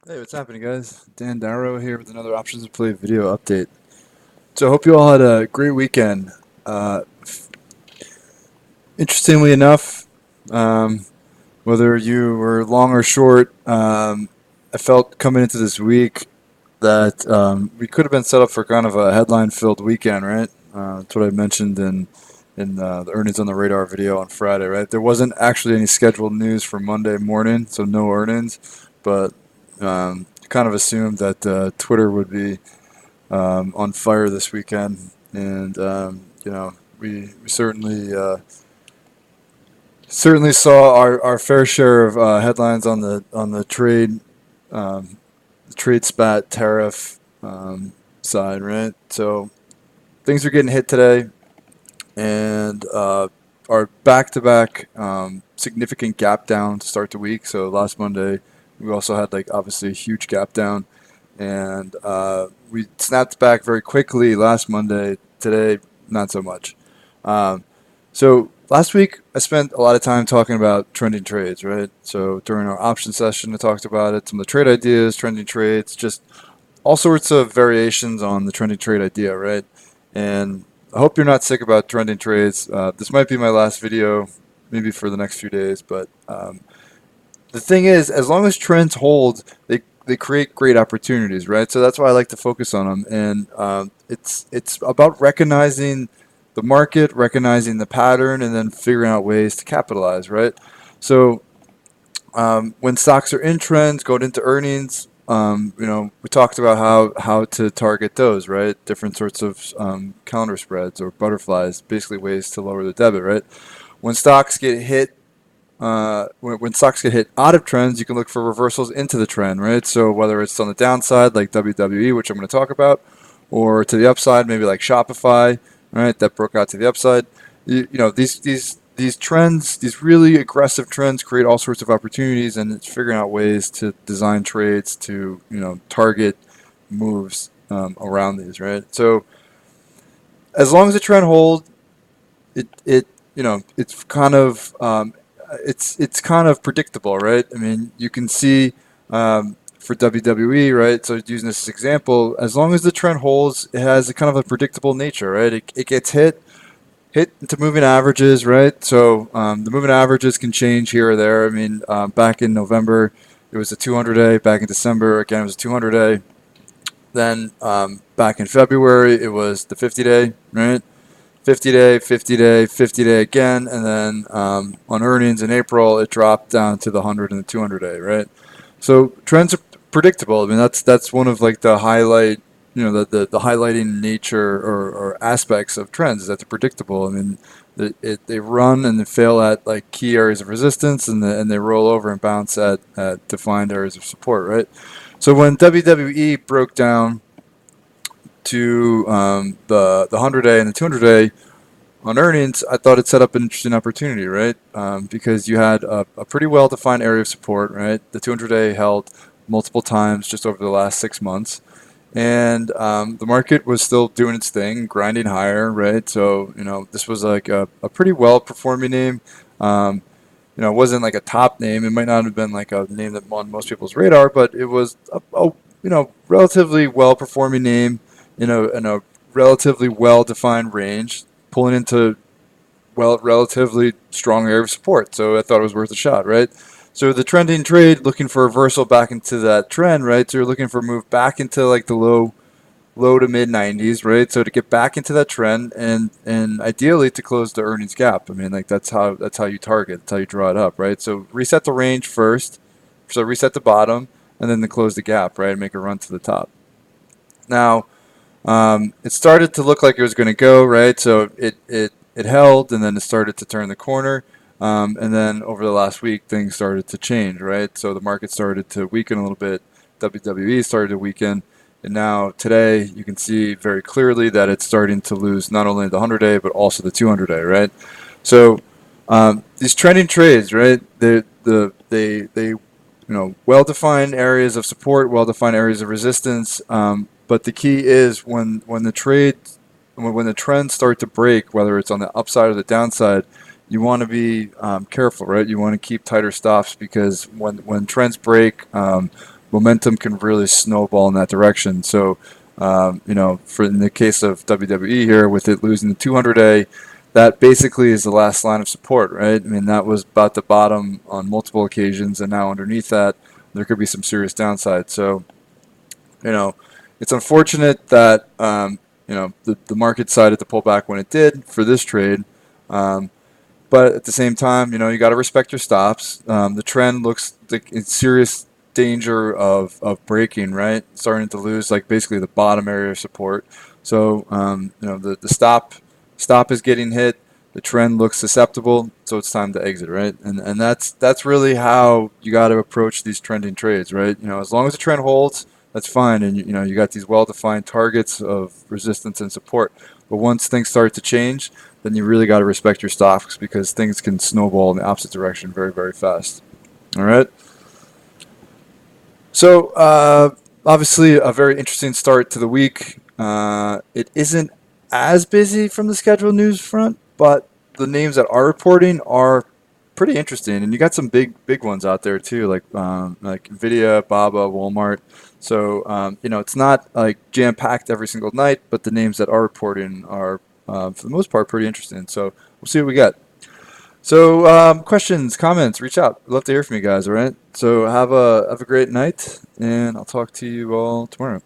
Hey, what's happening, guys? Dan Darrow here with another Options to Play video update. So, I hope you all had a great weekend. Interestingly enough, um, whether you were long or short, I felt coming into this week that we could have been set up for kind of a headline-filled weekend, right? That's what I mentioned in the earnings on the radar video on Friday, right? There wasn't actually any scheduled news for Monday morning, so no earnings, but kind of assumed that Twitter would be on fire this weekend, and we certainly saw our fair share of headlines on the trade spat tariff side, right? So things are getting hit today, and our back-to-back significant gap down to start the week. So last Monday, we also had like obviously a huge gap down, and we snapped back very quickly last Monday. Today, not so much. Um, so last week, I spent a lot of time talking about trending trades, right? So during our option session, I talked about it, some of the trade ideas, trending trades, just all sorts of variations on the trending trade idea, right? And I hope you're not sick about trending trades. This might be my last video, maybe for the next few days, but the thing is, as long as trends hold, they create great opportunities, right? So that's why I like to focus on them, and it's about recognizing the market, recognizing the pattern, and then figuring out ways to capitalize, right? So when stocks are in trends, going into earnings, we talked about how to target those, right? Different sorts of counter spreads or butterflies, basically ways to lower the debit, right? When stocks get hit when stocks get hit out of trends, you can look for reversals into the trend, right? So whether it's on the downside, like WWE, which I'm going to talk about, or to the upside, maybe like Shopify, right? That broke out to the upside. These trends, these really aggressive trends, create all sorts of opportunities, and it's figuring out ways to design trades to target moves around these, right? So as long as the trend holds, it it's kind of it's kind of predictable, right? I mean, you can see for WWE, right? So using this as example, as long as the trend holds, it has a kind of a predictable nature, right? It gets hit into moving averages, right? So the moving averages can change here or there. I mean, back in November, it was a 200-day. Back in December, again, it was a 200-day. Then back in February, it was the 50-day, right? 50-day, 50-day, 50-day again, and then on earnings in April, it dropped down to the 100 and the 200-day, right? So trends are predictable. I mean, that's one of like the highlight, the highlighting nature or aspects of trends is that they're predictable. I mean, they run and they fail at like key areas of resistance, and they roll over and bounce at defined areas of support, right? So when WWE broke down to the 100-day and the 200-day on earnings, I thought it set up an interesting opportunity, right? Because you had a pretty well-defined area of support, right? The 200-day held multiple times just over the last 6 months, and the market was still doing its thing, grinding higher, right? So this was like a pretty well-performing name. It wasn't like a top name. It might not have been like a name that on most people's radar, but it was a relatively well-performing name in a relatively well-defined range, pulling into relatively strong area of support. So I thought it was worth a shot, right? So the trending trade, looking for a reversal back into that trend, right? So you're looking for a move back into like the low to mid 90s, right? So to get back into that trend and ideally to close the earnings gap. I mean, like that's how you target, that's how you draw it up, right? So reset the range first, so reset the bottom, and then to close the gap, right? And make a run to the top. Now, it started to look like it was going to go, right? So it held, and then it started to turn the corner. And then over the last week, things started to change, right? So the market started to weaken a little bit. WWE started to weaken. And now today, you can see very clearly that it's starting to lose not only the 100-day, but also the 200-day, right? So these trending trades, right? They well-defined areas of support, well-defined areas of resistance. But the key is when the trends start to break, whether it's on the upside or the downside, you want to be careful, right? You want to keep tighter stops because when trends break, momentum can really snowball in that direction. So, for in the case of WWE here, with it losing the 200A, that basically is the last line of support, right? I mean, that was about the bottom on multiple occasions, and now underneath that, there could be some serious downside. So, you know, it's unfortunate that the market decided to pull back when it did for this trade. Um, but at the same time, you got to respect your stops. The trend looks like in serious danger of breaking, right? Starting to lose like basically the bottom area of support. So the stop is getting hit. The trend looks susceptible, so it's time to exit, right? And that's really how you got to approach these trending trades, right? As long as the trend holds, that's fine, and you got these well-defined targets of resistance and support. But once things start to change, then you really got to respect your stocks because things can snowball in the opposite direction very, very fast. All right. So, obviously, a very interesting start to the week. It isn't as busy from the scheduled news front, but the names that are reporting are pretty interesting, and you got some big ones out there too, like Nvidia, Baba, Walmart. So, it's not like jam packed every single night, but the names that are reporting are, for the most part, pretty interesting. So, we'll see what we got. So, questions, comments, reach out. I'd love to hear from you guys. All right. So have a great night, and I'll talk to you all tomorrow.